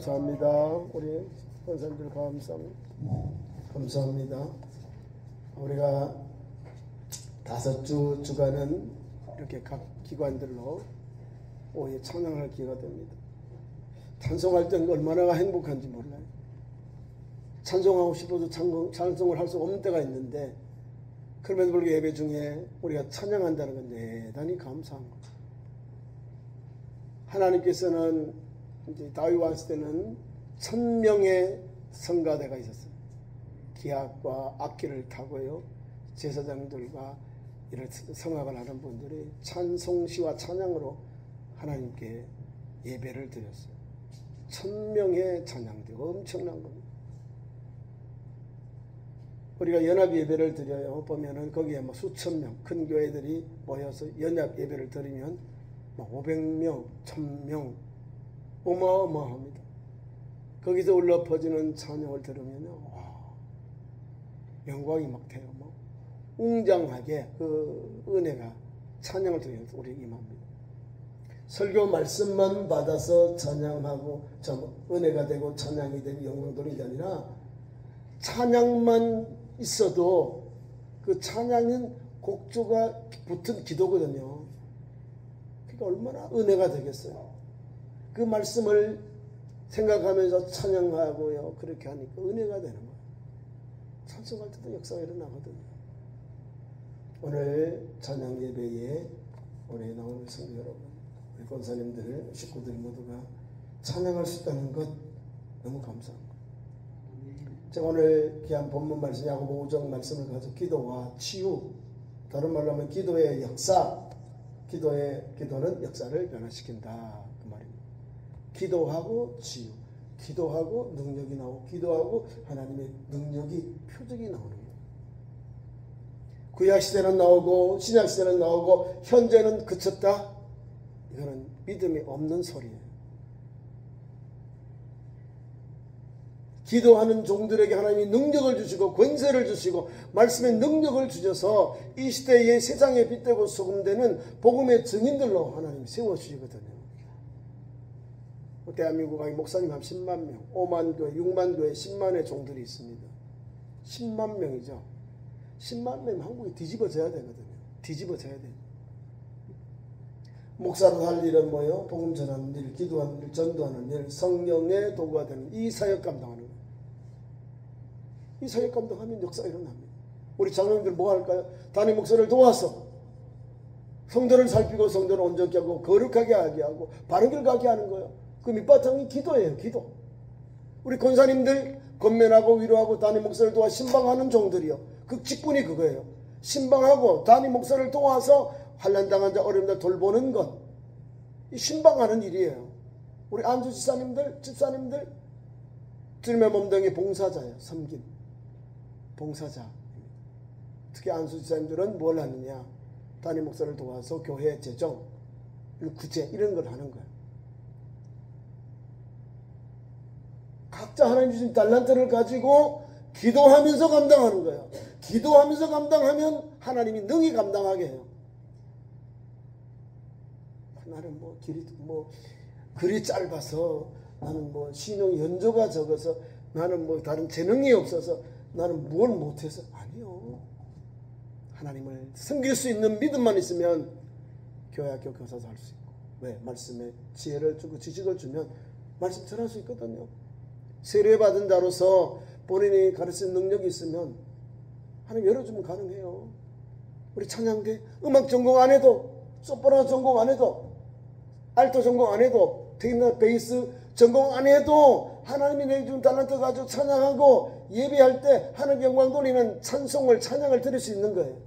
감사합니다. 우리 권사님들 감사합니다. 우리가 5주 주간은 이렇게 각 기관들로 오후에 찬양할 기회가 됩니다. 찬송할 때는 얼마나 행복한지 몰라요. 찬송하고 싶어도 찬송을 할 수 없는 때가 있는데, 그럼에도 불구하고 예배 중에 우리가 찬양한다는 건 대단히 감사한 거죠. 하나님께서는 이제 다윗 왕실 때는 1000명의 성가대가 있었어요. 기악과 악기를 타고요, 제사장들과 이런 성악을 하는 분들이 찬송시와 찬양으로 하나님께 예배를 드렸어요. 1000명의 찬양대가 엄청난 겁니다. 우리가 연합 예배를 드려요. 보면은 거기에 뭐 수천 명, 큰 교회들이 모여서 연합 예배를 드리면 500명, 1000명, 어마어마합니다. 거기서 울려 퍼지는 찬양을 들으면요, 영광이 막 돼요. 웅장하게 그 은혜가 찬양을 통해서 우리에게 임합니다. 설교 말씀만 받아서 찬양하고 은혜가 되고 찬양이 되고 영광 돌리는 게 아니라, 찬양만 있어도 그 찬양은 곡조가 붙은 기도거든요. 그러니까 얼마나 은혜가 되겠어요. 그 말씀을 생각하면서 찬양하고요, 그렇게 하니까 은혜가 되는 거예요. 찬송할 때도 역사가 일어나거든요. 오늘 찬양 예배에 우리 나오는 성도 여러분, 우리 권사님들, 식구들 모두가 찬양할 수 있다는 것 너무 감사합니다. 제가 오늘 귀한 본문 말씀, 야고보 5장 말씀을 가지고 기도와 치유, 다른 말로 하면 기도의 역사, 기도는 역사를 변화시킨다, 그 말입니다. 기도하고 치유, 기도하고 능력이 나오고, 기도하고 하나님의 능력이 표적이 나오는 거예요. 구약시대는 나오고 신약시대는 나오고 현재는 그쳤다, 이거는 믿음이 없는 소리예요. 기도하는 종들에게 하나님이 능력을 주시고 권세를 주시고 말씀의 능력을 주셔서 이 시대에 세상에 빛되고 소금되는 복음의 증인들로 하나님이 세워주시거든요. 대한민국 목사님 한 10만 명, 5만 교회, 6만 교회, 10만의 종들이 있습니다. 10만 명이죠. 10만 명이면 한국이 뒤집어져야 되거든요. 뒤집어져야 돼요. 목사로 할 일은 뭐예요? 복음 전하는 일, 기도하는 일, 전도하는 일, 성령의 도구가 되는 이 사역 감당하는 거예요. 이 사역 감당하면 역사가 일어납니다. 우리 장로님들 뭐 할까요? 담임 목사를 도와서 성도를 살피고 성도를 온전케 하고 거룩하게 하게 하고 바른 길 가게 하는 거예요. 그 밑바탕이 기도예요. 기도. 우리 권사님들 권면하고 위로하고 담임 목사를 도와 신방하는 종들이요, 그 직분이 그거예요. 신방하고 담임 목사를 도와서 환난당한 자, 어려운 자 돌보는 것, 이 신방하는 일이에요. 우리 안수 집사님들 주님의 몸등의 봉사자예요. 섬김, 봉사자. 특히 안수 집사님들은 뭘 하느냐, 담임 목사를 도와서 교회 재정, 구제 이런 걸 하는 거예요. 각자 하나님 주신 달란트를 가지고 기도하면서 감당하는 거예요. 기도하면서 감당하면 하나님이 능히 감당하게 해요. 나는 글이 짧아서, 나는 신용 연조가 적어서, 나는 다른 재능이 없어서, 나는 뭘 못해서. 아니요. 하나님을 섬길 수 있는 믿음만 있으면 교회학교 교사도 할 수 있고, 왜? 말씀에 지혜를 주고 지식을 주면 말씀 전할 수 있거든요. 세례받은 자로서 본인이 가르치는 능력이 있으면 하나님 열어주면 가능해요. 우리 찬양대 음악 전공 안 해도, 소프라노 전공 안 해도, 알토 전공 안 해도, 테너 베이스 전공 안 해도 하나님이 내준 달란트 가지고 찬양하고 예배할 때 하나님 영광 돌리는 찬송을, 찬양을 들을 수 있는 거예요.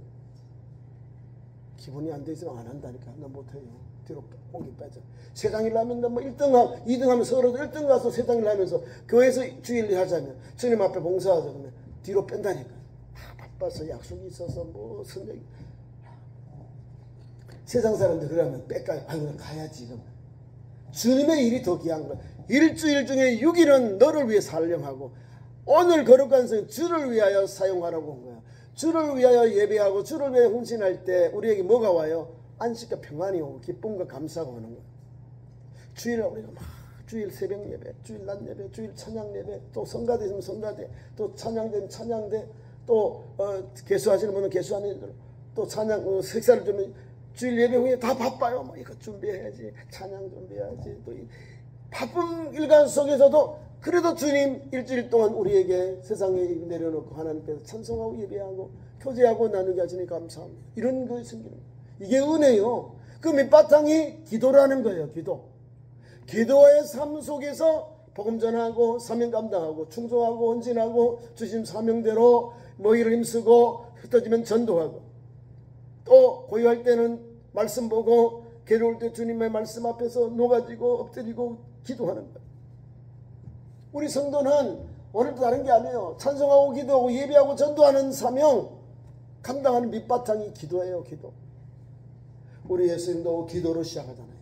기분이 안 되지만 안 한다니까. 나 못해요. 뒤로 공기 빼자. 세상일 하면 1등, 2등 하면 서로도 1등 가서 세상일 하면서 교회에서 주일 하자면, 주님 앞에 봉사하자 그러면 뒤로 뺀다니까. 바빠서 약속이 있어서 선생님. 세상 사람들 그러면 뺄까요? 아유, 가야지. 그럼 주님의 일이 더 귀한 거야. 일주일 중에 6일은 너를 위해 살령하고, 오늘 거룩한 성 주를 위하여 사용하라고 한 거야. 주를 위하여 예배하고 주를 위해 헌신할 때 우리에게 뭐가 와요? 안식과 평안이 오고 기쁨과 감사가 오는 거예요. 주일날 우리가 막 주일 새벽 예배, 주일 낮 예배, 주일 찬양 예배, 또 성가대 있으면 성가대, 또 찬양대는 찬양대, 또 개수하시는 분은 개수하는 일들, 또 찬양 식사를 주면 주일 예배 후에 다 바빠요. 뭐 이거 준비해야지, 찬양 준비해야지. 또 바쁜 일간 속에서도 그래도 주님 일주일 동안 우리에게 세상에 내려놓고 하나님께서 찬송하고 예배하고 교제하고 나누게 하시니 감사합니다. 이런 것이 생기는 거예요. 이게 은혜요. 그 밑바탕이 기도라는 거예요. 기도의 삶 속에서 복음 전하고 사명 감당하고 충성하고 헌신하고 주신 사명대로 모이를 힘쓰고 흩어지면 전도하고 또 고요할 때는 말씀 보고 괴로울 때 주님의 말씀 앞에서 녹아지고 엎드리고 기도하는 거예요. 우리 성도는 오늘도 다른 게 아니에요. 찬송하고 기도하고 예배하고 전도하는 사명 감당하는 밑바탕이 기도예요. 기도. 우리 예수님도 기도로 시작하잖아요.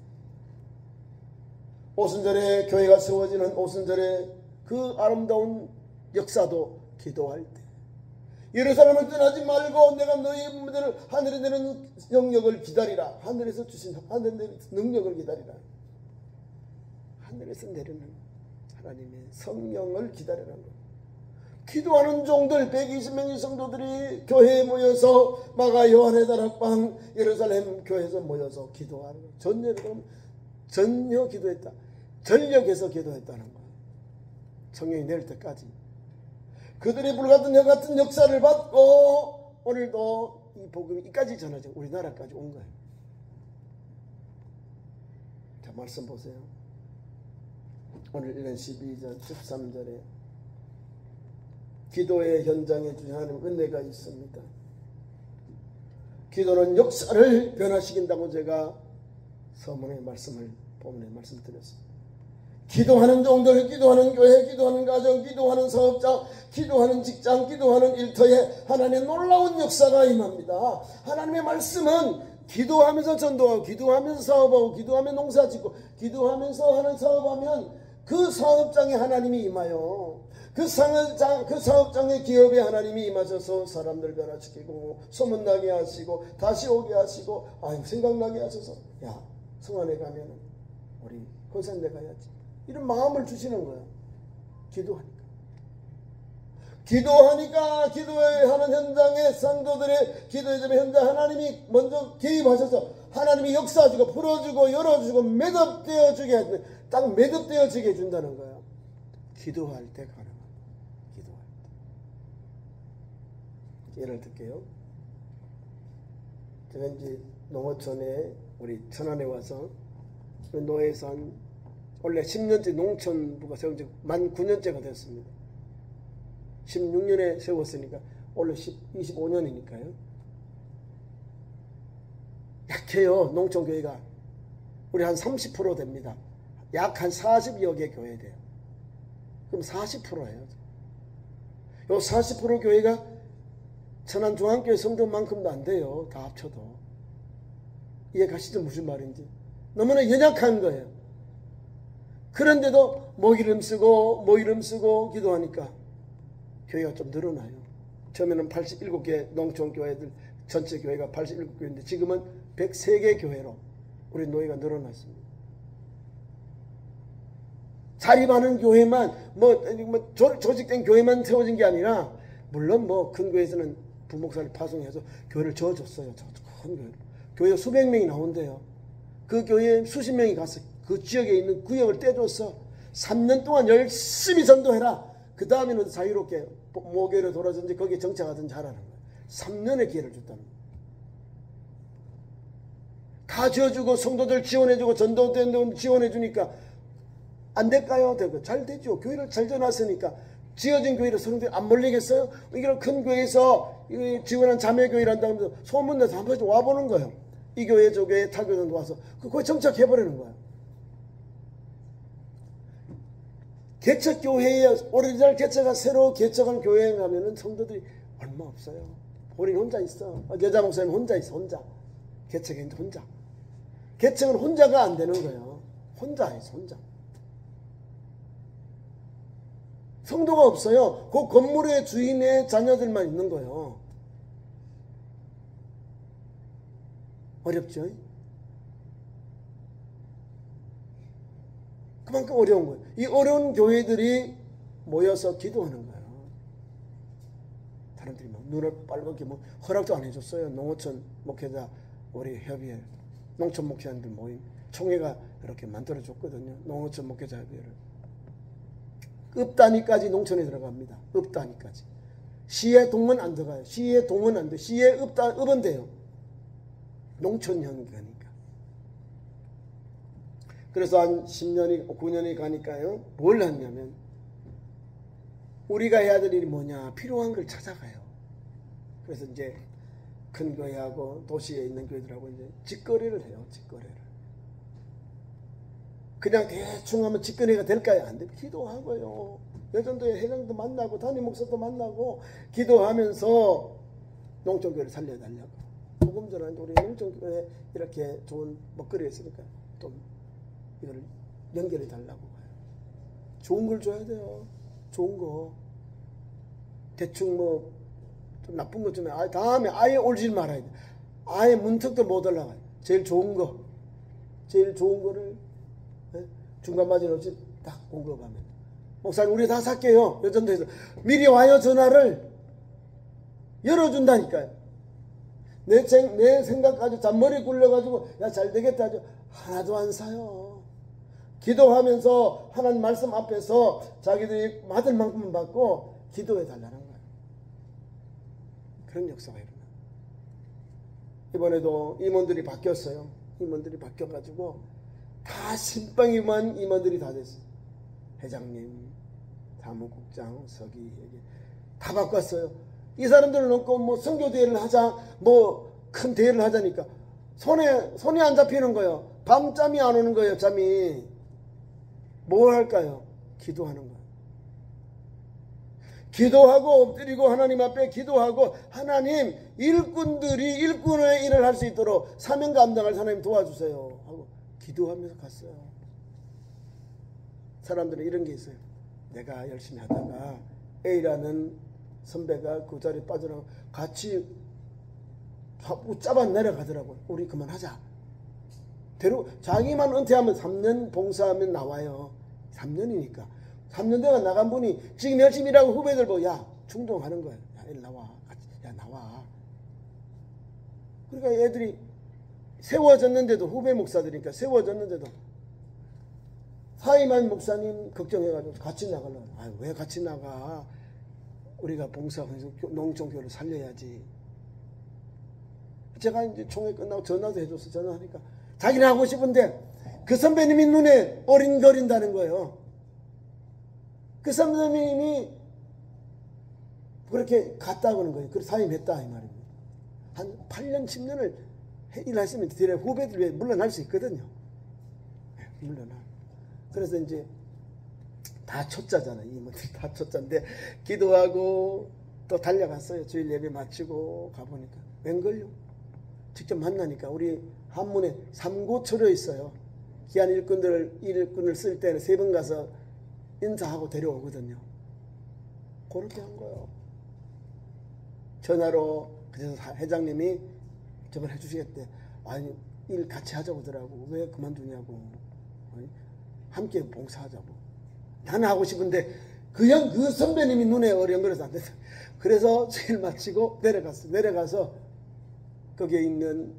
오순절에 교회가 세워지는 오순절에 그 아름다운 역사도 기도할 때 예루살렘을 떠나지 말고 내가 너희의 문제를 하늘에 내는 영역을 기다리라. 하늘에서 주신 하늘의 능력을 기다리라. 하늘에서 내리는 하나님의 성령을 기다리라는 거예요. 기도하는 종들 120명의 성도들이 교회에 모여서 마가 요한의 다락방 예루살렘 교회에서 모여서 기도하는 거예요. 전혀 기도했다. 전력에서 기도했다는 거예요. 성령이 내릴 때까지. 그들이 불같은 여 같은 역사를 받고 오늘도 이 복음이 이까지 전하죠. 우리나라까지 온 거예요. 자, 말씀 보세요. 오늘 1년 12절 13절에 기도의 현장에 주신 하나님 은혜가 있습니다. 기도는 역사를 변화시킨다고 제가 서문의 말씀을 본문에 말씀드렸습니다. 기도하는 종들, 기도하는 교회, 기도하는 가정, 기도하는 사업장, 기도하는 직장, 기도하는 일터에 하나님의 놀라운 역사가 임합니다. 하나님의 말씀은 기도하면서 전도하고 기도하면서 사업하고 기도하면서 농사짓고 기도하면서 하는 사업하면 그 사업장에 하나님이 임하여 그 사업장의 기업에 하나님이 임하셔서 사람들 변화시키고 소문나게 하시고 다시 오게 하시고 생각나게 하셔서 야 성안에 가면은 우리 건산대 가야지 이런 마음을 주시는 거예요. 기도하니까 기도하는 현장에 성도들의 기도의 현장 하나님이 먼저 개입하셔서 하나님이 역사하시고 풀어주고 열어주고 매듭되어주게 딱 매듭되어지게 해준다는 거예요. 기도할 때 가능합니다. 기도할 때. 예를 들게요. 제가 이제 농어촌에 우리 천안에 와서 노회산 원래 10년째 농촌부가 세운 지 만 9년째가 됐습니다. 16년에 세웠으니까 원래 25년이니까요. 약해요. 농촌교회가. 우리 한 30% 됩니다. 약 한 40여 개 교회 돼요. 그럼 40%예요. 요 40% 교회가 천안중앙교회 성도만큼도 안 돼요. 다 합쳐도. 이해 가시죠? 무슨 말인지. 너무나 연약한 거예요. 그런데도 모이름 쓰고 기도하니까 교회가 좀 늘어나요. 처음에는 87개 농촌교회들 전체 교회가 87교회인데 지금은 103개 교회로 우리 노예가 늘어났습니다. 자립하는 교회만 조직된 교회만 세워진 게 아니라 물론 큰 교회에서는 부목사를 파송해서 교회를 저어줬어요. 큰 교회. 교회에 수백 명이 나온대요. 그 교회에 수십 명이 가서 그 지역에 있는 구역을 떼줘서 3년 동안 열심히 전도해라. 그 다음에는 자유롭게 모교회로 돌아서든지 거기에 정착하든지 하라는 거예요. 3년의 기회를 줬다는 거예요. 다 지어주고 성도들 지원해주고 전도된 지원해주니까 안 될까요? 되고 잘 되죠. 교회를 잘 지어놨으니까 지어진 교회를 성도들이 안 몰리겠어요? 이런 큰 교회에서 지원한 자매교회란다 하면서 소문내서 한 번씩 와보는 거예요. 이 교회 저 교회 타교회도 와서 거기 정착해버리는 거예요. 개척교회에 오리지널 개척가 새로 개척한 교회에 가면은 성도들이 얼마 없어요. 우리는 혼자 있어. 여자 목사님 혼자 있어. 혼자. 개척했는데 혼자. 개척은 혼자가 안 되는 거예요. 혼자 있어. 혼자. 성도가 없어요. 그 건물의 주인의 자녀들만 있는 거예요. 어렵죠? 그만큼 어려운 거예요. 이 어려운 교회들이 모여서 기도하는 거예요. 사람들이 막 눈을 빨갛게 뭐 허락도 안 해줬어요. 농어촌 목회자 우리 협의회 농촌 목회자들 모임 총회가 이렇게 만들어줬거든요. 농어촌 목회자 협의회를. 읍 단위까지 농촌에 들어갑니다. 읍 단위까지. 시의 동은 안 들어가요. 시의 동은 안 돼요. 시의 읍은 돼요. 농촌형이니까. 그래서 한 10년이 9년이 가니까요. 뭘 했냐면 우리가 해야 될 일이 뭐냐. 필요한 걸 찾아가요. 그래서 이제 큰 교회하고 도시에 있는 교회들하고 이제 직거래를 해요. 직거래를. 그냥 대충 하면 직거래가 될까요? 안 돼요. 기도하고요. 여전도에 회장도 만나고 담임 목사도 만나고 기도하면서 농촌교회를 살려달라고. 조금 전에 우리 농촌교회 이렇게 좋은 먹거리가 있으니까 좀 이걸 연결해 달라고 해요. 좋은 걸 줘야 돼요. 좋은 거. 대충 뭐 좀 나쁜 것 좀 다음에 아예 올질 말아야 돼. 아예 문턱도 못 올라가요. 제일 좋은 거. 제일 좋은 거를 중간 마진 없이 딱 공급하면. 목사님 우리 다 살게요. 여전도에서 미리 와요. 전화를 열어준다니까요. 내 생각 가지고 잔머리 굴려가지고 야 잘 되겠다 하죠. 하나도 안 사요. 기도하면서 하나님 말씀 앞에서 자기들이 받을 만큼만 받고 기도해 달라는 거예요. 그런 역사가 일어나. 이번에도 임원들이 바뀌었어요. 임원들이 바뀌어가지고 다 신빵이만 임원들이 다 됐어요. 회장님, 사무국장, 서기 다 바꿨어요. 이 사람들을 놓고 뭐 선교 대회를 하자, 뭐 큰 대회를 하자니까 손이 안 잡히는 거예요. 밤잠이 안 오는 거예요. 잠이. 뭘 할까요? 기도하는 거예요. 기도하고 엎드리고 하나님 앞에 기도하고 하나님 일꾼들이 일꾼의 일을 할 수 있도록 사명 감당을 하나님 도와주세요 하고 기도하면서 갔어요. 사람들은 이런 게 있어요. 내가 열심히 하다가 A라는 선배가 그 자리에 빠져나가고 같이 짜봐 내려가더라고요. 우리 그만하자. 자기만 은퇴하면 3년 봉사하면 나와요. 3년이니까. 3년 내가 나간 분이 지금 열심히 일하고 후배들 보고 야 충동하는 거예요. 야 일로 나와. 야 나와. 그러니까 애들이 세워졌는데도 후배 목사들이니까 세워졌는데도 사이만 목사님 걱정해가지고 같이 나가려고. 아, 왜 같이 나가? 우리가 봉사해서 농촌교회를 살려야지. 제가 이제 총회 끝나고 전화도 해줬어. 전화하니까 자기는 하고 싶은데 그 선배님이 눈에 어린거린다는 거예요. 그 선배님이 그렇게 갔다 오는 거예요. 그래서 사임했다 이 말입니다. 한 8년 10년을 일했으면 뒤에 후배들 왜 물러날 수 있거든요. 물러나. 그래서 이제 다 초짜잖아요. 이모들이 다 초짜인데 기도하고 또 달려갔어요. 주일 예배 마치고 가보니까 웬걸요? 직접 만나니까 우리 한문에 삼고초려 있어요. 귀한 일꾼을 쓸 때는 3번 가서 인사하고 데려오거든요. 그렇게 한 거예요. 전화로 그래서 회장님이 저걸 해주시겠대. 아니 일 같이 하자고 하더라고. 왜 그만두냐고. 함께 봉사하자고. 나는 하고 싶은데 그냥 그 선배님이 눈에 어려운거려서 안 됐어. 그래서 주일 마치고 내려갔어. 내려가서 거기에 있는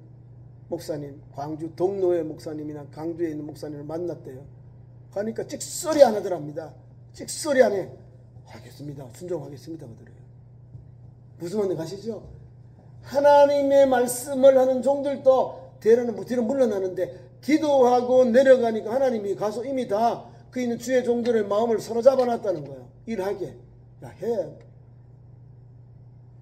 목사님, 광주 동로의 목사님이나 강주에 있는 목사님을 만났대요. 가니까 찍소리 안 하더랍니다. 찍소리 안 해. 하겠습니다. 순종하겠습니다. 그러더래요. 무슨 말인지 가시죠? 하나님의 말씀을 하는 종들도 뒤로 물러나는데 기도하고 내려가니까 하나님이 가서 이미 다 그 있는 주의 종들의 마음을 사로잡아 놨다는 거예요. 일하게. 야, 해.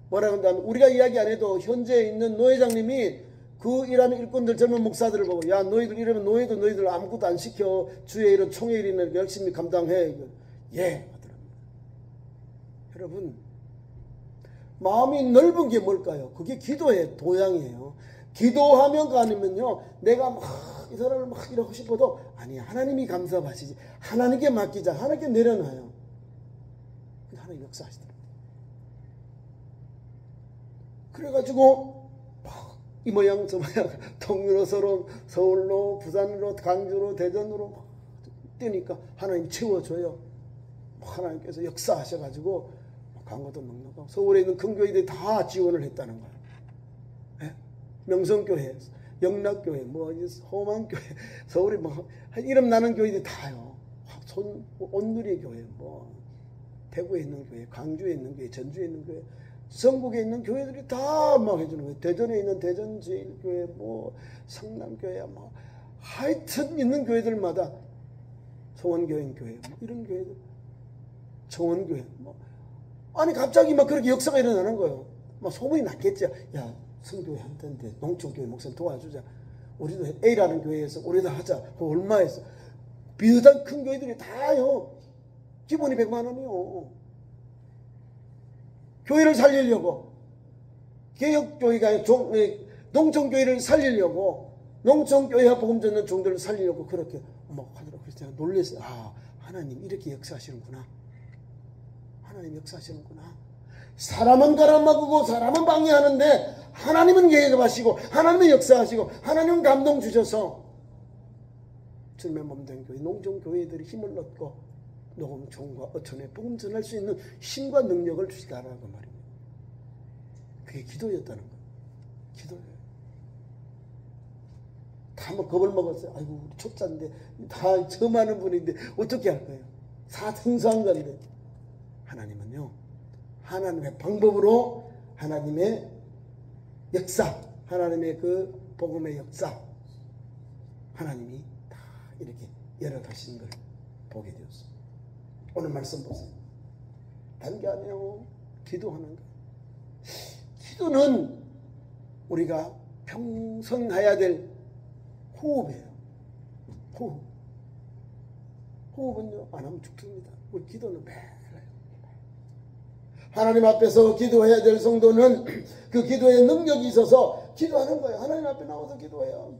뭐라 그런다면 우리가 이야기 안 해도 현재 있는 노회장님이 그 일하는 일꾼들 젊은 목사들을 보고 야 너희들 이러면 너희들 아무것도 안 시켜. 주의 일은 총회 일이나 열심히 감당해. 예 하더랍니다. 여러분 마음이 넓은 게 뭘까요? 그게 기도의 도양이에요. 기도하면가 아니면요 내가 막 이 사람을 막 이러고 싶어도 아니 하나님이 감사하시지. 하나님께 맡기자. 하나님께 내려놔요. 하나님 역사하시더랍니다. 그래가지고 막 이 모양 저 모양 동유로 서울로 부산으로 강주로 대전으로 뛰니까 하나님 채워줘요. 하나님께서 역사하셔가지고 광고도 넉넉하고 서울에 있는 큰 교회들이 다 지원을 했다는 거예요. 네? 명성교회, 영락교회, 뭐 호만교회, 서울에 뭐 이름 나는 교회들이 다요. 온누리 교회, 뭐 대구에 있는 교회, 광주에 있는 교회, 전주에 있는 교회, 전국에 있는 교회들이 다 막 해주는 거예요. 대전에 있는 대전제일교회, 뭐 성남교회, 뭐 하여튼 있는 교회들마다 성원교인교회, 뭐 이런 교회들, 정원교회, 뭐 아니 갑자기 막 그렇게 역사가 일어나는 거예요. 막 소문이 났겠죠. 야, 성교회한테 농촌교회 목사님 도와주자. 우리도 A라는 교회에서 우리도 하자. 그 얼마에서 비슷한 큰 교회들이 다요. 기본이 100만 원이요. 교회를 살리려고 개혁교회가 농촌교회를 살리려고 농촌교회와 복음 전는 종들을 살리려고 그렇게 막 하더라고요. 그래서 제가 놀랐어요. 아, 하나님 이렇게 역사하시는구나. 하나님 역사하시는구나. 사람은 갈아막고 사람은 방해하는데 하나님은 계획하시고 하나님은 역사하시고 하나님은 감동 주셔서 주님의 몸된 교회, 농촌교회들이 힘을 얻고 농촌과 어촌에 복음 전할 수 있는 힘과 능력을 주시다라고 말입니다. 그게 기도였다는 거예요. 기도예요. 다 뭐 겁을 먹었어요. 아이고 우리 초짜인데 다 처음 하는 분인데 어떻게 할 거예요. 사생소한 건데 하나님은요, 하나님의 방법으로 하나님의 역사, 하나님의 그 복음의 역사, 하나님이 다 이렇게 열어가시는 걸 보게 되었어요. 오늘 말씀 보세요. 다른 게 아니에요. 기도하는 거. 기도는 우리가 평생 해야 될 호흡이에요. 호흡. 호흡은요, 안 하면 죽습니다. 우리 기도는 매일 해요. 하나님 앞에서 기도해야 될 성도는 그 기도에 능력이 있어서 기도하는 거예요. 하나님 앞에 나와서 기도해요.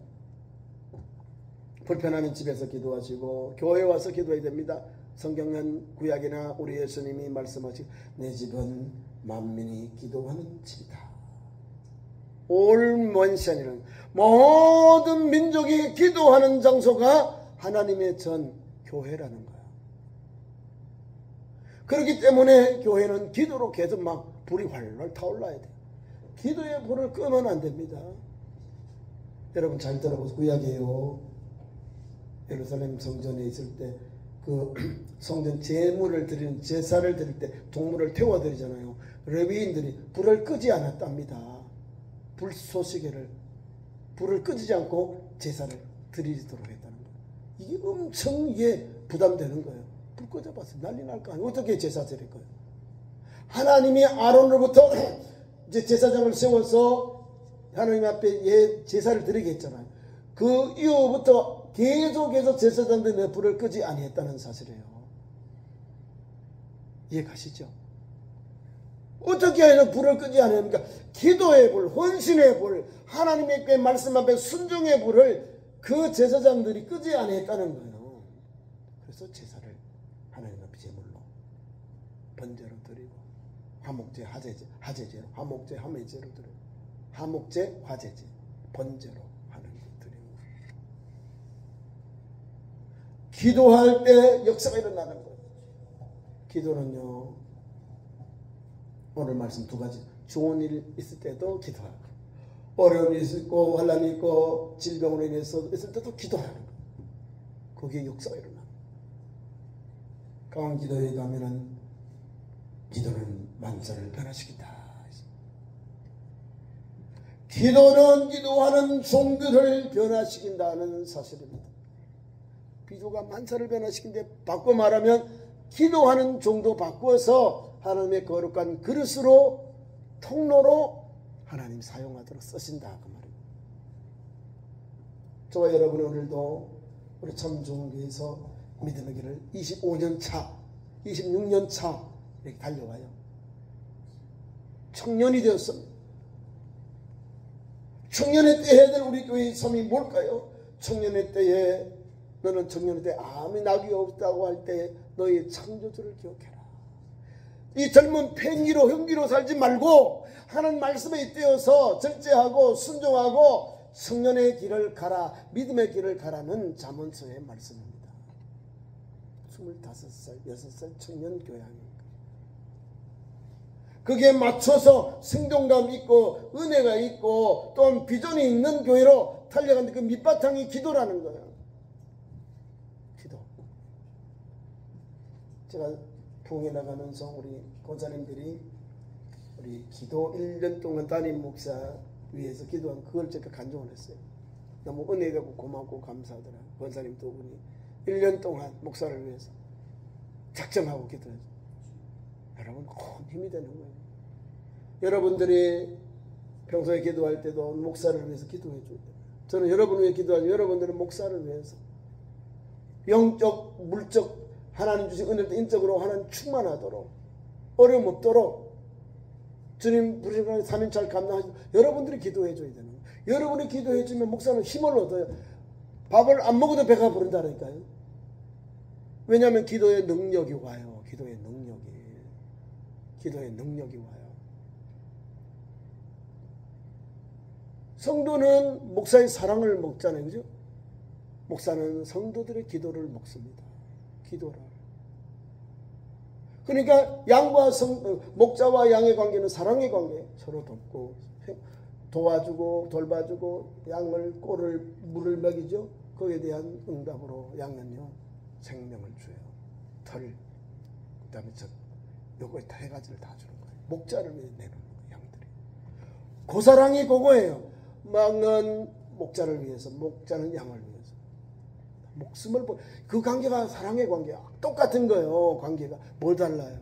불편하면 집에서 기도하시고 교회 와서 기도해야 됩니다. 성경은 구약이나 우리 예수님이 말씀하신 내 집은 만민이 기도하는 집이다. 올 원시는 모든 민족이 기도하는 장소가 하나님의 전 교회라는 거야. 그렇기 때문에 교회는 기도로 계속 막 불이 활활 타올라야 돼. 기도의 불을 끄면 안 됩니다. 여러분 잘 들어보세요. 구약이에요. 예루살렘 성전에 있을 때 그 성전 제물을 드리는 제사를 드릴 때 동물을 태워 드리잖아요. 레위인들이 불을 끄지 않았답니다. 불쏘시개를 불을 끄지 않고 제사를 드리도록 했다는 거예요. 이게 엄청 이게 부담되는 거예요. 불 꺼져봤어요. 난리 날 거 아니에요. 어떻게 제사 드릴 거예요? 하나님이 아론으로부터 이제 제사장을 세워서 하나님 앞에 제사를 드리게 했잖아요. 그 이후부터 계속해서 제사장들의 불을 끄지 아니했다는 사실이에요. 이해 가시죠? 어떻게 해서 불을 끄지 않습니까? 기도의 불, 헌신의 불, 하나님의 말씀 앞에 순종의 불을 그 제사장들이 끄지 아니했다는 거예요. 그래서 제사를 하나님 앞에 제물로 번제로 드리고 화목제, 화제제로, 화목제, 화매제로 드리고 화목제, 화제제, 번제로 기도할 때 역사가 일어나는 거예요. 기도는요, 오늘 말씀 두 가지. 좋은 일 있을 때도 기도하고, 어려움이 있고, 환난이 있고, 질병으로 인해서 있을 때도 기도하는 거예요. 거기에 역사가 일어나는 거예요. 강한 기도에 가면은, 기도는 만사를 변화시킨다. 기도는 기도하는 종들을 변화시킨다는 사실입니다. 기도가 만사를 변화시키는데 바꿔 말하면 기도하는 종도 바꾸어서 하나님의 거룩한 그릇으로 통로로 하나님 사용하도록 쓰신다 그 말입니다. 저와 여러분 오늘도 우리 참종교에서 믿음의 길을 25년 차, 26년 차 이렇게 달려와요. 청년이 되었습니다. 청년의 때 해야 될 우리 교회의 삶이 뭘까요? 청년의 때에 너는 청년의 때 아무 낙이 없다고 할 때 너의 창조주를 기억해라. 이 젊은 팽이로 흉기로 살지 말고 하나님 말씀에 잇대어서 절제하고 순종하고 성령의 길을 가라, 믿음의 길을 가라는 잠언서의 말씀입니다. 25살, 6살 청년 교양입니다. 거기에 맞춰서 생동감 있고 은혜가 있고 또한 비전이 있는 교회로 달려가는데 그 밑바탕이 기도라는 거예요. 기도. 제가 부흥에 나가면서 우리 권사님들이 우리 기도 1년 동안 담임 목사 위해서 기도한 그걸 제가 간증을 했어요. 너무 은혜가고 고맙고 감사하더라. 권사님 두 분이 1년 동안 목사를 위해서 작정하고 기도했어요. 여러분 큰 힘이 되는 거예요. 여러분들이 평소에 기도할 때도 목사를 위해서 기도해 줘야 돼요. 저는 여러분을 위해 기도하죠. 여러분들은 목사를 위해서 영적, 물적 하나님 주신 은혜를 인적으로 하나님 충만하도록 어려움 없도록 주님 부르신 3인 감당하시고 여러분들이 기도해 줘야 되는 거예요. 여러분이 기도해 주면 목사는 힘을 얻어요. 밥을 안 먹어도 배가 부른다니까요. 왜냐하면 기도의 능력이 와요. 기도의 능력이 와요. 성도는 목사의 사랑을 먹잖아요. 그죠? 목사는 성도들의 기도를 먹습니다. 기도를. 그러니까 양과 목자와 양의 관계는 사랑의 관계. 서로 돕고 도와주고 돌봐주고 양을 꼴을 물을 먹이죠. 거기에 대한 응답으로 양은요 생명을 줘요. 털 그다음에 요거에 다 해가지를 다 주는 거예요. 목자를 위해 내놓는 거예요. 양들이. 그 사랑이 그거예요. 망은 목자를 위해서, 목자는 양을 위해서. 목숨을 그 관계가 사랑의 관계야. 똑같은 거예요. 관계가 뭘 달라요?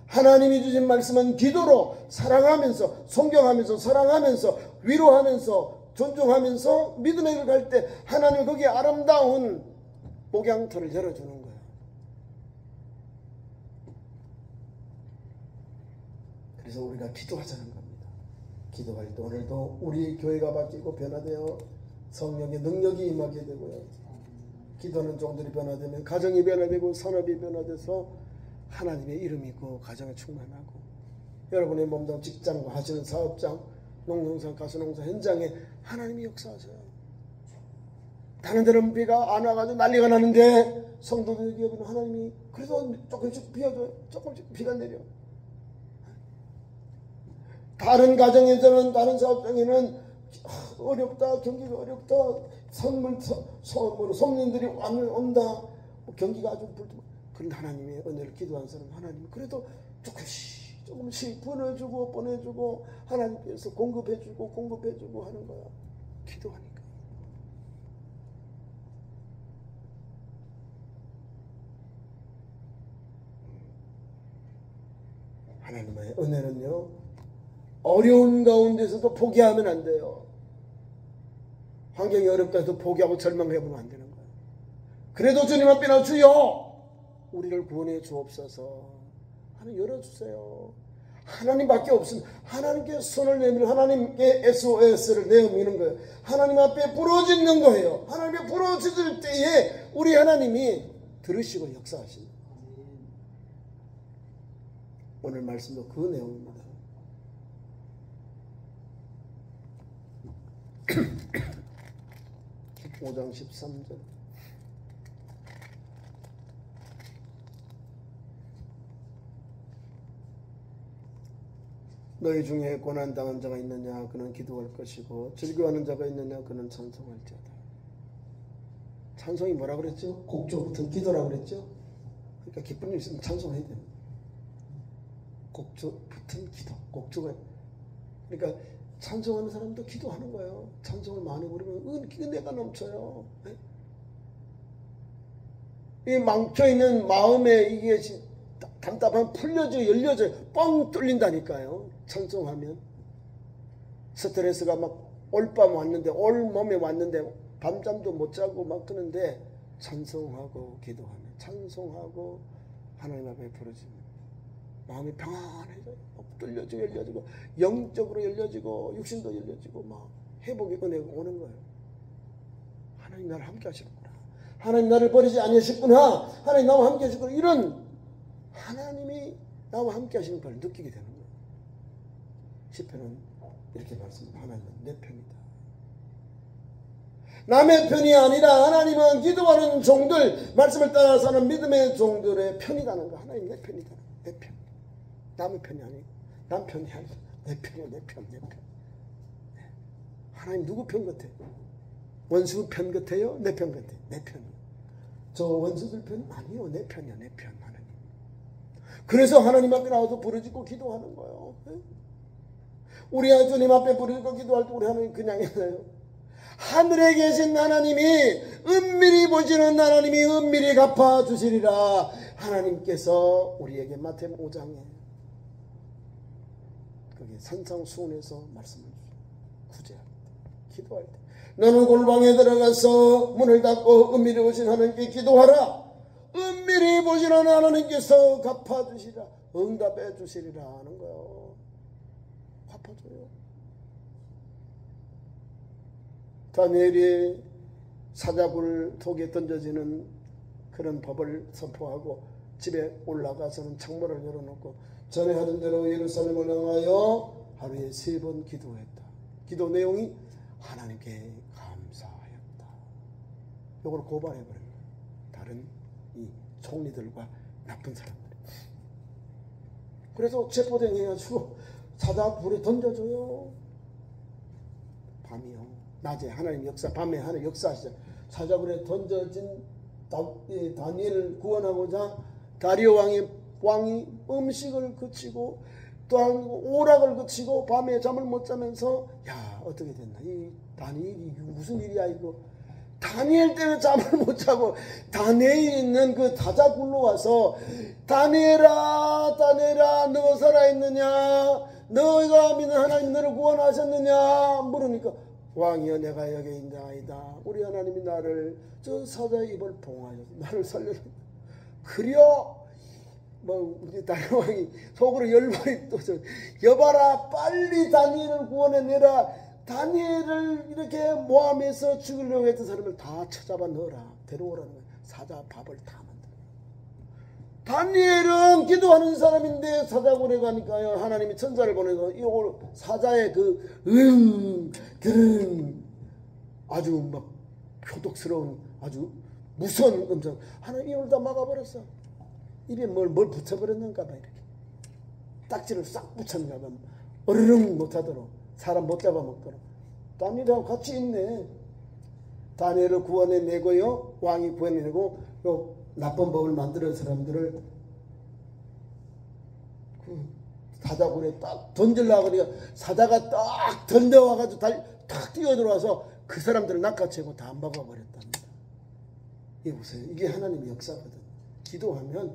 하나님이 주신 말씀은 기도로 사랑하면서 존경하면서 사랑하면서 위로하면서 존중하면서 믿음의 길을 갈 때 하나님 거기에 아름다운 목양터를 열어주는 거예요. 그래서 우리가 기도하자는 겁니다. 기도할 때 오늘도 우리 교회가 바뀌고 변화되어 성령의 능력이 임하게 되고요. 기도하는 종들이 변화되면 가정이 변화되고 산업이 변화돼서 하나님의 이름이 그 가정에 충만하고 여러분의 몸도 직장과 하시는 사업장, 농농사, 가수농사 현장에 하나님이 역사하세요. 다른 데는 비가 안 와가지고 난리가 나는데 성도들 기업은 하나님이 그래도 조금씩 비워줘요. 조금씩 비가 내려. 다른 가정에서는 다른 사업장에는 어렵다, 경기가 어렵다, 손님들이 온다, 경기가 아주 불투. 그런데 하나님의 은혜를 기도한 사람 하나님이 그래도 조금씩 보내주고 하나님께서 공급해주고 하는 거야. 기도하니까. 하나님의 은혜는요 어려운 가운데서도 포기하면 안 돼요. 환경이 어렵다 해서 포기하고 절망해보면 안 되는 거예요. 그래도 주님 앞에 나 주여 우리를 구원해 주옵소서. 하나님 열어주세요. 하나님밖에 없습니다. 하나님께 손을 내밀어 하나님께 SOS를 내어미는 거예요. 하나님 앞에 부러지는 거예요. 하나님 앞에 부러질 때에 우리 하나님이 들으시고 역사하십니다. 오늘 말씀도 그 내용입니다. 5장 13절 너희 중에 고난당한 자가 있느냐 그는 기도할 것이고 즐거워하는 자가 있느냐 그는 찬송할지어다. 찬송이 뭐라 그랬죠? 곡조 붙은 기도라 그랬죠? 그러니까 기쁜 일 있으면 찬송해야 돼요. 곡조 붙은 기도, 곡조가 그러니까 찬송하는 사람도 기도하는 거예요. 찬송을 많이 부르면 은혜가 넘쳐요. 이 망쳐있는 마음에 이게 답답하면 풀려져 열려져 뻥 뚫린다니까요. 찬송하면 스트레스가 막 올밤 왔는데 올 몸에 왔는데 밤잠도 못 자고 막 그러는데 찬송하고 기도하면 찬송하고 하나님 앞에 부르지면 마음이 평안해져요. 뚫려지고 열려지고 영적으로 열려지고 육신도 열려지고 막 회복의 은혜가 오는 거예요. 하나님 나를 함께 하시는구나. 하나님 나를 버리지 아니하셨구나. 하나님 나와 함께 하시구나. 이런 하나님이 나와 함께 하시는 걸 느끼게 되는 거예요. 시편은 이렇게 말씀합니다. 하나님은 내 편이다. 남의 편이 아니라 하나님은 기도하는 종들, 말씀을 따라 사는 믿음의 종들의 편이라는 거. 하나님 내 편이다. 내 편. 남의 편이 아니고 남 편이 아니고 내 편이야. 내 편. 하나님 누구 편 같아요? 원수 편 같아요? 내 편 같아요? 내 편. 저 원수들 편 아니요. 내 편이야. 내 편. 하나님. 그래서 하나님 앞에 나와서 부르짖고 기도하는 거예요. 우리 주님 앞에 부르짖고 기도할 때 우리 하나님 그냥 해요. 하늘에 계신 하나님이 은밀히 보시는 하나님이 은밀히 갚아주시리라. 하나님께서 우리에게 마태복음 5장에 거기 산상수훈에서 말씀을 구제합니다. 기도할 때 너는 골방에 들어가서 문을 닫고 은밀히 보신 하나님께 기도하라. 은밀히 보시는 하나님께서 갚아주시라. 응답해 주시리라 하는 거예요. 갚아줘요. 다니엘이 사자굴 속에 던져지는 그런 법을 선포하고 집에 올라가서는 창문을 열어놓고 전에 하던 대로 예루살렘을 향하여 하루에 3번 기도했다. 기도 내용이 하나님께 감사하였다. 이걸 고발해버린 거예요. 다른 이 총리들과 나쁜 사람들. 그래서 체포된 해가지고 사자굴에 던져줘요. 밤이요. 낮에 하나님 역사, 밤에 하나님 역사하시죠. 사자굴에 던져진 다니엘을 구원하고자 다리오 왕이 음식을 그치고 또한 오락을 그치고 밤에 잠을 못 자면서 야 어떻게 됐나 이 다니엘이 무슨 일이야 이거. 다니엘 때문에 잠을 못 자고 다니엘이 있는 그 사자굴로 와서 다니엘아 너 살아있느냐, 너희가 믿는 하나님 너를 구원하셨느냐 물으니까 왕이여 내가 여기 있나이다. 우리 하나님이 나를 저 사자의 입을 봉하여 나를 살려줬다. 그려 우리 다니엘 왕이 속으로 열발이 떠서 여봐라 빨리 다니엘을 구원해내라. 다니엘을 이렇게 모함해서 죽이려고 했던 사람을 다 찾아봐 넣어라. 데려오라는 거야. 사자 밥을 다 만들어. 다니엘은 기도하는 사람인데 사자굴에 가니까요. 하나님이 천사를 보내서 이 사자의 아주 막 표독스러운 아주 무서운 음성. 하나님 입을 다 막아버렸어. 입에 뭘 붙여버렸는가 봐. 이렇게 딱지를 싹 붙였는가 봐. 어르릉 못하도록 사람 못 잡아먹도록. 다니엘하고 같이 있네. 다니엘을 구원해내고요. 왕이 구원해내고 요 나쁜 법을 만드는 사람들을 그 사자굴에 딱 던질라고 그래요. 사자가 딱 던져와가지고 탁 뛰어들어와서 그 사람들을 낚아채고 다 먹어버렸답니다. 이게 보세요. 이게 하나님의 역사거든. 기도하면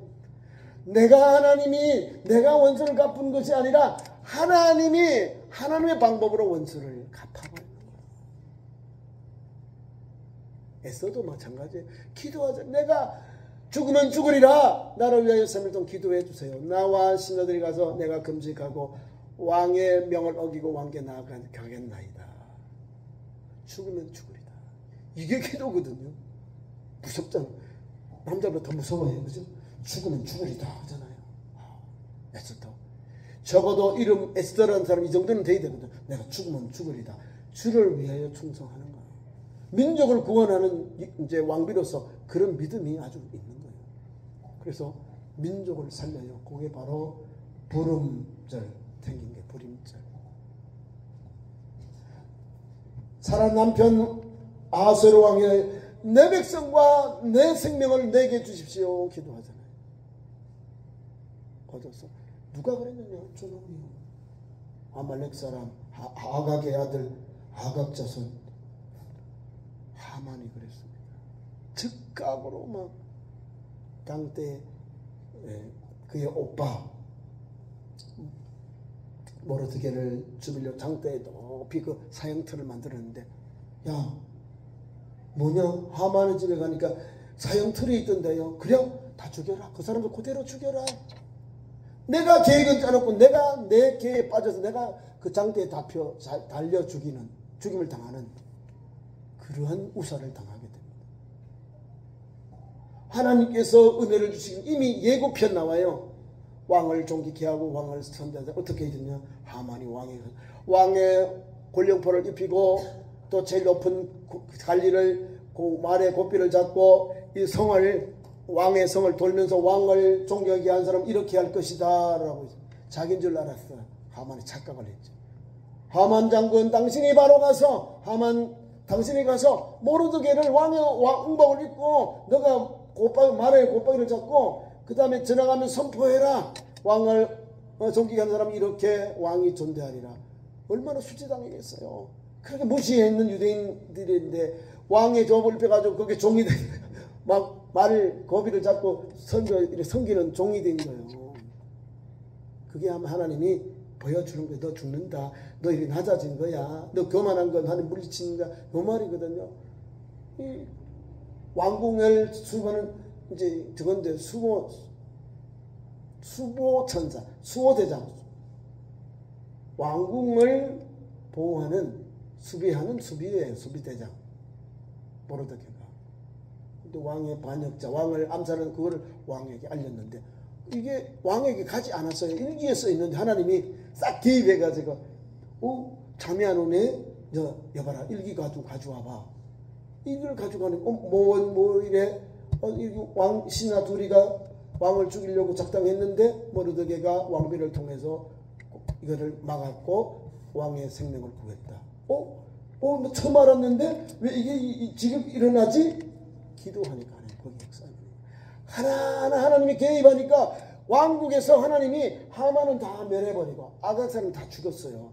내가 원수를 갚은 것이 아니라 하나님이 하나님의 방법으로 원수를 갚아버리는 거예요. 에서도 마찬가지예요. 기도하자. 내가 죽으면 죽으리라. 나를 위하여 3일 동안 기도해 주세요. 나와 신하들이 가서 내가 금식하고 왕의 명을 어기고 왕께 나아가겠나이다. 죽으면 죽으리다. 이게 기도거든요. 무섭잖아. 남자보다 더 무서워요. 그죠? 죽으면 죽으리다 하잖아요. 에스더. 적어도 이름 에스더라는 사람 이 정도는 돼야 되거든. 내가 죽으면 죽으리다. 주를 위하여 충성하는 거예요. 민족을 구원하는 이제 왕비로서 그런 믿음이 아주 있는 거예요. 그래서 민족을 살려요. 그게 바로 부름절 생긴 게 부름절. 살아 남편 아하수에로 왕의 내 백성과 내 생명을 내게 주십시오. 기도하잖아요. 거둬서 누가 그랬느냐? 저놈이요. 아말렉 사람 아각의 아들 아각 자손 하만이 그랬습니다. 즉각으로 막 당대 그의 오빠 모르드게를 죽이려고 장대에 높이 그 사형틀을 만들었는데 야 뭐냐 하만의 집에 가니까 사형틀이 있던데요. 그냥 다 죽여라. 그 사람들 그대로 죽여라. 내가 계획은 짜놓고 내가 내 계획에 빠져서 내가 그 장대에 달려 죽임을 당하는 그러한 우사를 당하게 됩니다. 하나님께서 은혜를 주시긴 이미 예고편 나와요. 왕을 존귀케 하고 왕을 선대하자. 어떻게 해야 되냐? 하만이 왕의 권력포를 입히고 또 제일 높은 관리를 그 말의 고삐를 잡고 이 성을 왕의 성을 돌면서 왕을 존경하게 한 사람 이렇게 할 것이다 라고 자기인 줄 알았어. 하만이 착각을 했죠. 하만 장군 당신이 바로 가서 당신이 가서 모르드게를 왕의 왕복을 입고 너가 말의 고삐를 잡고 그 다음에 지나가면 선포해라. 왕을 존경하는 사람이 이렇게 왕이 존재하리라. 얼마나 수치당하겠어요. 그렇게 무시했는 유대인들인데 왕의 조업을 빼가지고 그게 종이 된 거예요. 막 말을 고비를 잡고 섬기는 종이 된 거예요. 그게 아마 하나님이 보여주는 거예요. 너 죽는다. 너 이렇게 낮아진 거야. 너 교만한 건 하나님 물리치는 거야. 요 말이거든요. 이 왕궁을 수호하는 이제 저건데 수보천사, 수호대장, 왕궁을 보호하는 수비하는 수비예요. 수비대장 모르드게가. 근데 왕의 반역자, 왕을 암살하는 그거를 왕에게 알렸는데 이게 왕에게 가지 않았어요. 일기에 써 있는데 하나님이 싹 개입해가지고 잠이 안 오네. 여봐라 일기 가져와봐. 이걸 가져가는 뭐 이래 왕 신하 둘이가 왕을 죽이려고 작당했는데 모르드게가 왕비를 통해서 이거를 막았고 왕의 생명을 구했다. 너 처음 알았는데 왜 이게 지금 일어나지? 기도하니까 거기 역사는 하나하나 하나님이 개입하니까 왕국에서 하나님이 하만은 다 멸해버리고 아각사는 다 죽었어요.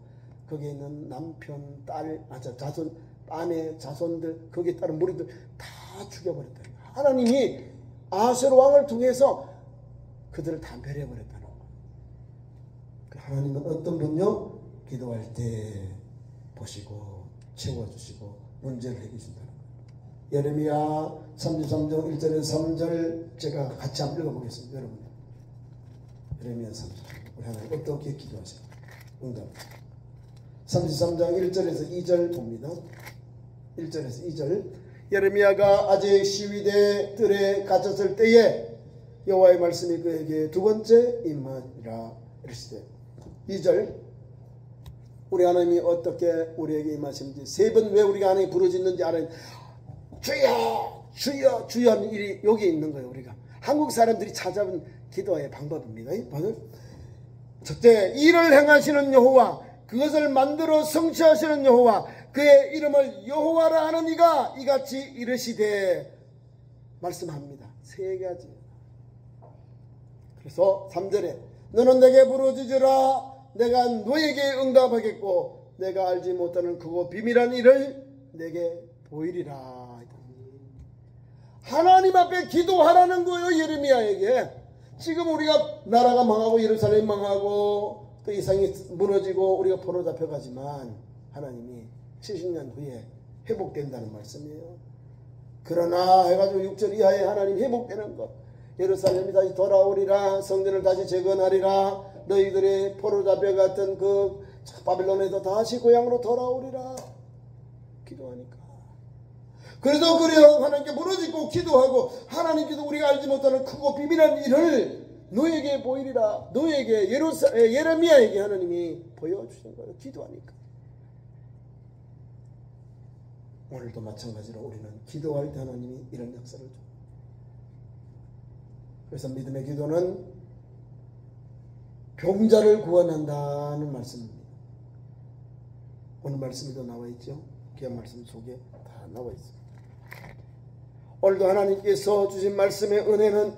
거기에 있는 남편, 딸, 자손, 아내, 자손들, 거기에 따른 무리들 다 죽여버렸다. 하나님이 아하스웨로 왕을 통해서 그들을 다 멸해버렸다는 거예요. 하나님은 어떤 분요? 기도할 때 보시고 채워주시고 문제를 해결해준다는 거예요. 예레미야 33장 1절에서 3절 제가 같이 한번 읽어보겠습니다. 여러분 예레미야 3절 우리 하나님 어떻게 기도하세요? 응답 33장 1절에서 2절 봅니다. 1절에서 2절 예레미야가 아직 시위대 뜰에 갇혔을 때에 여호와의 말씀이 그에게 두 번째 임하니라 이르시되 2절 우리 하나님이 어떻게 우리에게 임하시는지 세 번 왜 우리가 하나님 부르짖는지 알아요. 주여 주여 주여 하는 일이 여기에 있는 거예요. 우리가 한국 사람들이 찾아온 기도의 방법입니다. 첫째 일을 행하시는 여호와 그것을 만들어 성취하시는 여호와 그의 이름을 여호와라 하는 이가 이같이 이르시되 말씀합니다. 세 가지. 그래서 3절에 너는 내게 부르짖으라 내가 너에게 응답하겠고 내가 알지 못하는 크고 비밀한 일을 내게 보이리라. 하나님 앞에 기도하라는 거예요. 예레미야에게. 지금 우리가 나라가 망하고 예루살렘 망하고 또 이상이 무너지고 우리가 포로 잡혀가지만 하나님이 70년 후에 회복된다는 말씀이에요. 그러나 해가지고 6절 이하에 하나님 회복되는 것 예루살렘이 다시 돌아오리라 성전을 다시 재건하리라 너희들의 포로 잡혀갔던 그 바빌론에서 다시 고향으로 돌아오리라. 기도하니까 그래서 그래요. 하나님께 부르짖고 기도하고 하나님께서 우리가 알지 못하는 크고 비밀한 일을 너에게 보이리라. 너에게 예레미야에게 하나님이 보여주신 거예요. 기도하니까. 오늘도 마찬가지로 우리는 기도할 때 하나님이 이런 역사를 줘. 그래서 믿음의 기도는 병자를 구원한다는 말씀입니다. 오늘 말씀에도 나와 있죠. 귀한 말씀 속에 다 나와 있습니다. 오늘도 하나님께서 주신 말씀의 은혜는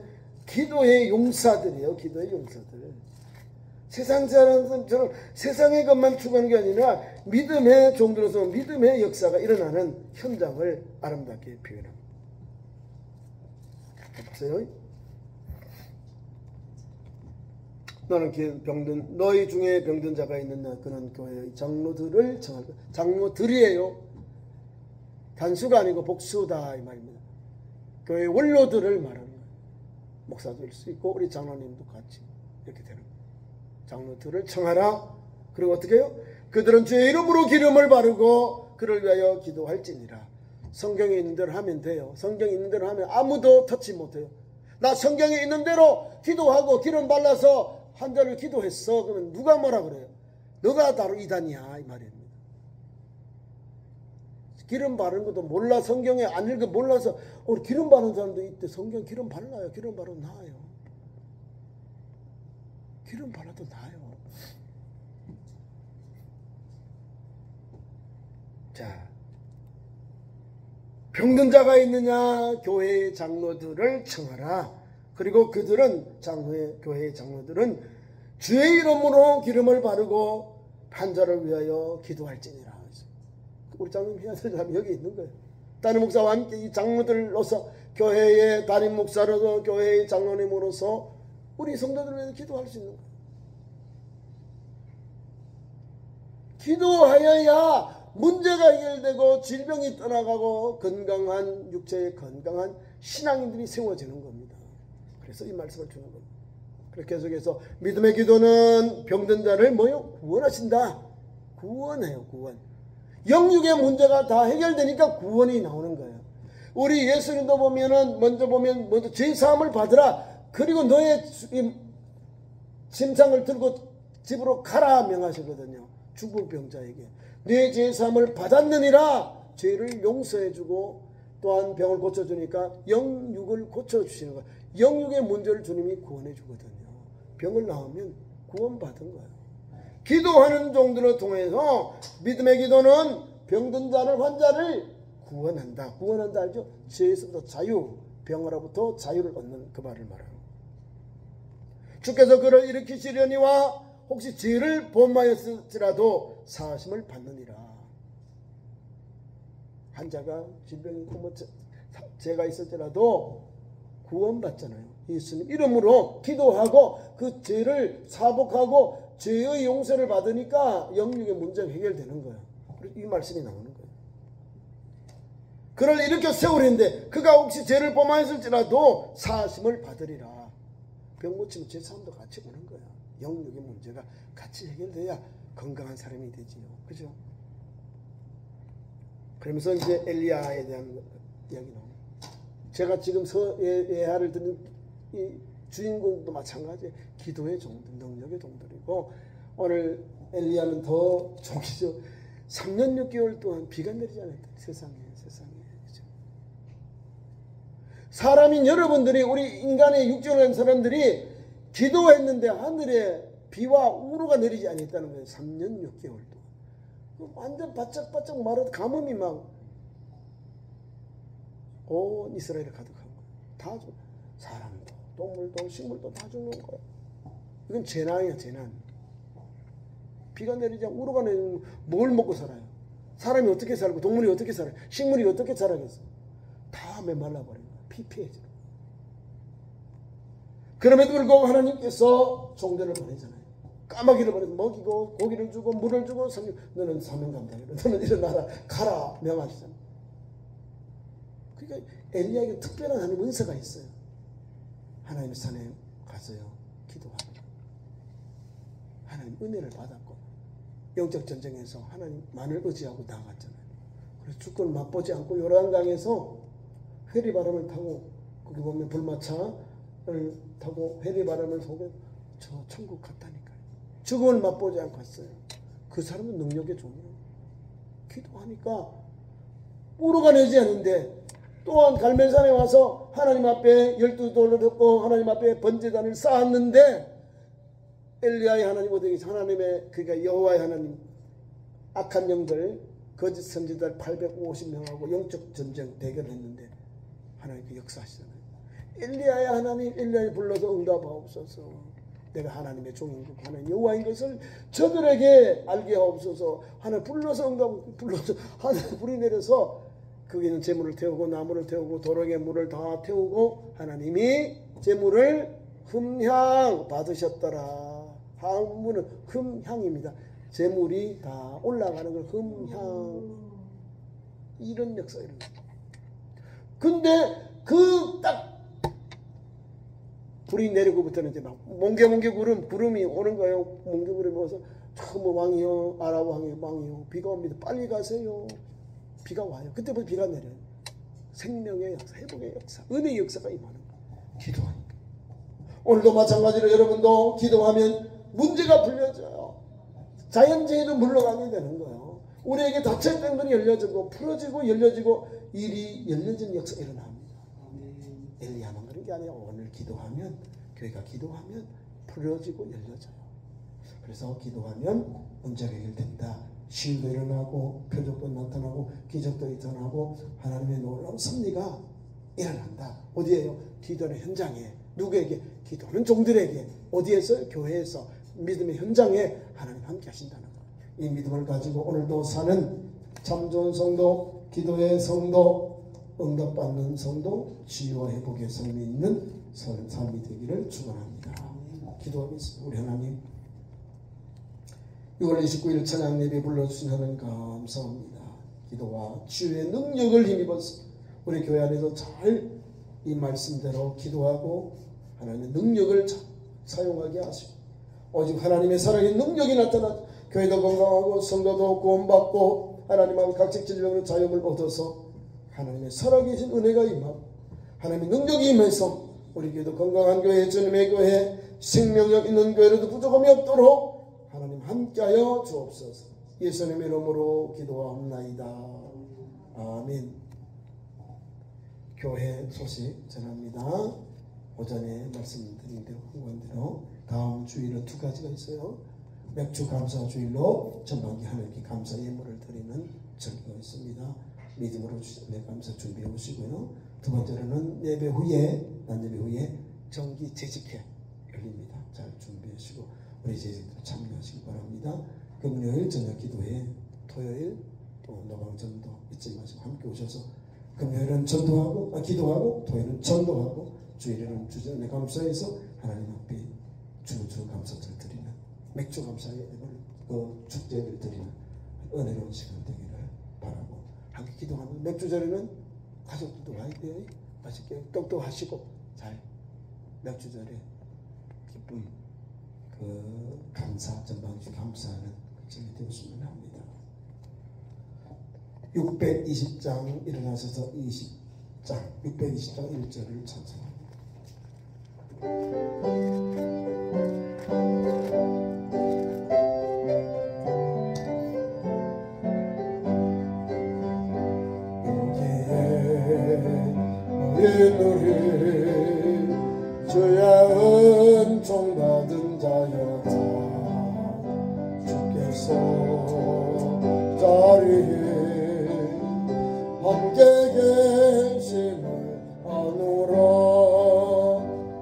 기도의 용사들이에요. 기도의 용사들. 세상 사람들처럼 세상의 것만 추구하는 게 아니라 믿음의 종들로서 믿음의 역사가 일어나는 현장을 아름답게 표현합니다. 보세요. 너는 병든 너희 중에 병든 자가 있는 그런 교회의 장로들을 정할 거예요. 장로들이에요. 단수가 아니고 복수다 이 말입니다. 교회 원로들을 말하는 거예요. 목사도 수 있고 우리 장로님도 같이 이렇게 되는 거예요. 장로들을 청하라. 그리고 어떻게 해요? 그들은 주의 이름으로 기름을 바르고 그를 위하여 기도할지니라. 성경에 있는 대로 하면 돼요. 성경에 있는 대로 하면 아무도 터치 못해요. 나 성경에 있는 대로 기도하고 기름 발라서 한 잔을 기도했어. 그러면 누가 뭐라 그래요? 너가 바로 이단이야 이 말입니다. 기름 바르는 것도 몰라. 성경에 안 읽어 몰라서 우리 기름 바르는 사람도 있대. 성경 기름 발라요. 기름 바르면 나아요. 기름 발라도 나아요. 자, 병든 자가 있느냐? 교회의 장로들을 청하라. 그리고 그들은 교회의 장로들은 주의 이름으로 기름을 바르고 환자를 위하여 기도할지니라. 우리 장로님 해야 될 사람이 여기 있는 거예요. 담임 목사와 함께 이 장로들로서 교회의 담임 목사로서 교회의 장로님으로서 우리 성도들을 위해서 기도할 수 있는 거예요. 기도하여야 문제가 해결되고 질병이 떠나가고 건강한 육체의 건강한 신앙인들이 세워지는 겁니다. 그래서 이 말씀을 주는 겁니다. 그렇게 계속해서 믿음의 기도는 병든 자를 뭐요? 구원하신다. 구원해요. 구원. 영육의 문제가 다 해결되니까 구원이 나오는 거예요. 우리 예수님도 먼저 죄사함을 받으라. 그리고 너의 침상을 들고 집으로 가라 명하시거든요. 중풍병자에게. 내 죄사함을 받았느니라. 죄를 용서해주고 또한 병을 고쳐주니까 영육을 고쳐주시는 거예요. 영육의 문제를 주님이 구원해주거든요. 병을 나으면 구원받은 거예요. 기도하는 종들을 통해서 믿음의 기도는 병든 자를 환자를 구원한다. 구원한다 알죠? 죄에서부터 자유, 병으로부터 자유를 얻는 그 말을 말하는 거예요. 주께서 그를 일으키시려니와 혹시 죄를 범하였을지라도 사하심을 받느니라. 환자가 질병이 있고 뭐 죄가 있을지라도 구원받잖아요. 예수님 이름으로 기도하고 그 죄를 사복하고 죄의 용서를 받으니까 영육의 문제가 해결되는 거예요. 이 말씀이 나오는 거예요. 그를 일으켜 세우려는데 그가 혹시 죄를 범하였을지라도 사하심을 받으리라. 병 고치면 죄사함도 같이 오는 거예요. 영육의 문제가 같이 해결돼야 건강한 사람이 되지요. 그죠? 그러면서 이제 엘리야에 대한 이야기 나옵니다. 제가 지금 예하를 듣는 이 주인공도 마찬가지예요. 기도의 종들, 능력의 종들이고 오늘 엘리야는 더 종이죠. 3년 6개월 동안 비가 내리지 않았다. 세상에. 그죠? 사람인 여러분들이 우리 인간의 육정을 한 사람들이 기도했는데 하늘에 비와 우루가 내리지 않았다는 거예요. 3년 6개월 동안. 완전 바짝바짝 마르 가뭄이 막 온 이스라엘에 가득한 거예요. 다 사람도 동물도 식물도 다 죽는 거예요. 이건 재난이야. 재난. 비가 내리지 않고 우루가 내리면 뭘 먹고 살아요? 사람이 어떻게 살고 동물이 어떻게 살아요? 식물이 어떻게 자라겠어? 다 메말라버린 거예요. 피폐해져. 그럼에도 불구하고 하나님께서 종들을 보내잖아요. 까마귀를 보내서 먹이고 고기를 주고 물을 주고 너는 사명 감당해라. 너는 일어나라 가라 명하시잖아요. 그러니까 엘리야에게 특별한 하나님 은사가 있어요. 하나님의 산에 가서요 기도하고 하나님 은혜를 받았고 영적 전쟁에서 하나님만을 의지하고 나아갔잖아요. 그래서 주권을 맛보지 않고 요단강에서 회리바람을 타고 거기 보면 불마차를 타고 회리바람을 타고 저 천국 갔다니까요. 죽음을 맛보지 않고 갔어요. 그 사람은 능력의 종이에요. 기도하니까 우루가 내지 않는데 또한 갈멜산에 와서 하나님 앞에 12돌을 덮고 하나님 앞에 번제단을 쌓았는데 엘리야의 하나님 어디에 하나님의 그러니까 여호와의 하나님 악한 영들 거짓 선지자들 850명하고 영적 전쟁 대결을 했는데 하나님 그 역사하시잖아요. 엘리야의 하나님 엘리야를 불러서 응답하옵소서. 내가 하나님의 종인 것 하나님 여호와인 것을 저들에게 알게 하옵소서. 하나님 불러서 불러서 하나님 불이 내려서 거기는 재물을 태우고 나무를 태우고 도롱의 물을 다 태우고 하나님이 재물을 흠향 받으셨더라. 한문은 흠향입니다. 재물이 다 올라가는 걸 흠향. 이런 역사 이런. 근데 그 딱 불이 내리고부터는 이제 막 몽개 구름이 오는 거예요. 몽개 구름이 와서 뭐 왕이요 아랍 왕이요 비가 옵니다. 빨리 가세요. 비가 와요. 그때부터 비가 내려요. 생명의 역사, 회복의 역사, 은혜의 역사가 임하는 거예요. 기도하니까. 오늘도 마찬가지로 여러분도 기도하면 문제가 풀려져요. 자연재해도 물러가게 되는 거예요. 우리에게 닫혀있던 문이 열려지고 풀어지고 열려지고 일이 열려지는 역사가 일어납니다. 엘리야만 그런 게 아니라 오늘 기도하면, 교회가 기도하면 풀어지고 열려져요. 그래서 기도하면 문제가 해결된다. 시일도 일어나고 표적도 나타나고 기적도 일어나고 하나님의 놀라운 섭리가 일어난다. 어디에요? 기도의 현장에. 누구에게? 기도하는 종들에게. 어디에서? 교회에서. 믿음의 현장에 하나님 함께 하신다는 것. 이 믿음을 가지고 오늘도 사는 참 좋은 성도, 기도의 성도, 응답받는 성도, 치유와 회복의 삶이 있는 삶이 되기를 축원합니다. 기도하겠습니다. 우리 하나님, 6월 29일 찬양 예배 불러주신 하나님 감사합니다. 기도와 치유의 능력을 힘입어서 우리 교회 안에서 잘 이 말씀대로 기도하고 하나님의 능력을 사용하게 하시고, 오직 하나님의 살아계신 능력이 나타나 교회도 건강하고 성도도 구원받고 하나님 앞에 각종 질병으로 자유를 얻어서 하나님의 살아계신 은혜가 임하고 하나님의 능력이 임해서 우리 교회도 건강한 교회, 주님의 교회, 생명력 있는 교회로도 부족함이 없도록 하나님 함께하여 주옵소서. 예수님의 이름으로 기도하옵나이다. 아멘. 교회 소식 전합니다. 오전에 말씀드린 대로 한건대로 다음 주일은 2가지가 있어요. 맥주 감사 주일로 전반기 하나님께 감사 예물을 드리는 절기가 있습니다. 믿음으로 주님의 감사 준비해 오시고요. 두 번째로는 예배 후에, 난예배 후에 정기 재직회 열립니다. 잘 준비하시고 우리 재직도 참여하시기 바랍니다. 금요일 저녁 기도회, 토요일 또 노방전도 잊지 마시고 함께 오셔서 금요일은 전도하고 기도하고 토요일은 전도하고 주일에는 주전의 감사에서 하나님 앞에 주주 감사를 드리는 맥주 감사의 축제를 드리는 은혜로운 시간 되기를 바라고 함께 기도하는 맥주절에는 가족들도 와야 돼요. 맛있게 떡도 하시고 잘 맥주절에 기쁨 감사 전방주 감사하는 절이 되었으면 합니다. 620장 일어나셔서 20장 620장 1절을 찬송합니다. 우리 주야 은총 받은 자여라. 주께서 자리에 함께 계심을 아노라.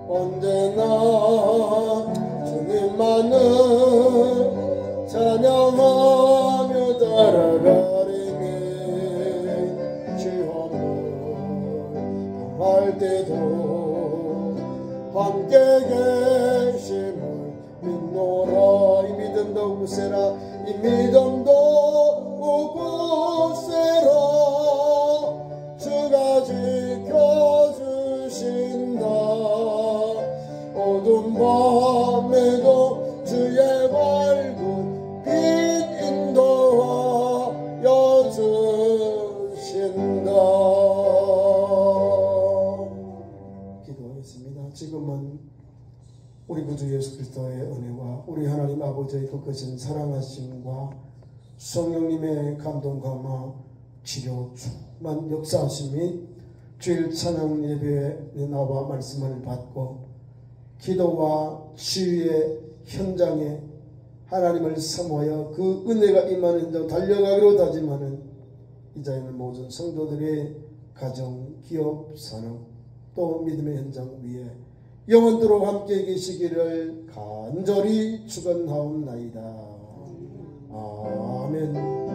언제나 주님만을 찬양하며 따라가리니 시험을 할 때도 함께 계심을 믿노라. 이 믿음도 굳세라. 이 믿음도 굳세라. 주가 지켜주신다. 어두운 밤에도 주의 밝은 빛 인도하여 주신다. 기도하겠습니다. 지금은 우리 구주 예수 그리스도의 은혜와 우리 하나님 아버지의 그 크신 사랑하심과 성령님의 감동 감화 치료 충만 역사하심이 주일 찬양 예배에 나와 말씀을 받고 기도와 치유의 현장에 하나님을 사모하여 그 은혜가 임하는 현장 달려가기로 다짐하는 이자에는 모든 성도들의 가정, 기업, 산업 또 믿음의 현장 위에 영원토록 함께 계시기를 간절히 축원하옵나이다. 아멘.